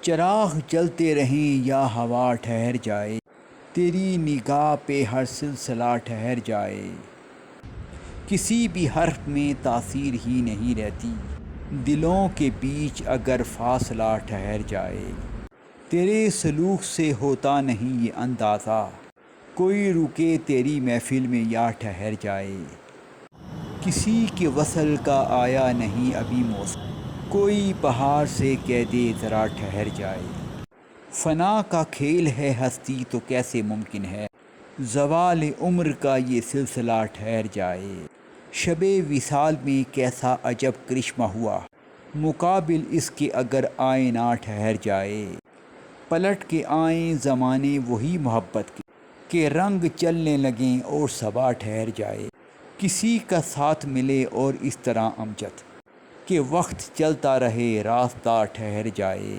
چراغ جلتے رہیں یا ہوا ٹھہر جائے، تیری نگاہ پہ ہر سلسلہ ٹھہر جائے۔ کسی بھی حرف میں تاثیر ہی نہیں رہتی، دلوں کے بیچ اگر فاصلہ ٹھہر جائے۔ تیرے سلوک سے ہوتا نہیں یہ اندازہ، کوئی رکے تیری محفل میں یا ٹھہر جائے۔ کسی کے وصل کا آیا نہیں ابھی موسم، کوئی بہار سے کہہ دے ذرا ٹھہر جائے۔ فنا کا کھیل ہے ہستی تو کیسے ممکن ہے، زوال عمر کا یہ سلسلہ ٹھہر جائے۔ شب وصال میں کیسا عجب کرشمہ ہوا، مقابل اس کے اگر آئینہ ٹھہر جائے۔ پلٹ کے آئیں زمانے وہی محبت کے، کہ رنگ چلنے لگیں اور صبا ٹھہر جائے۔ کسی کا ساتھ ملے اور اس طرح امجد، کہ وقت چلتا رہے راستہ ٹھہر جائے۔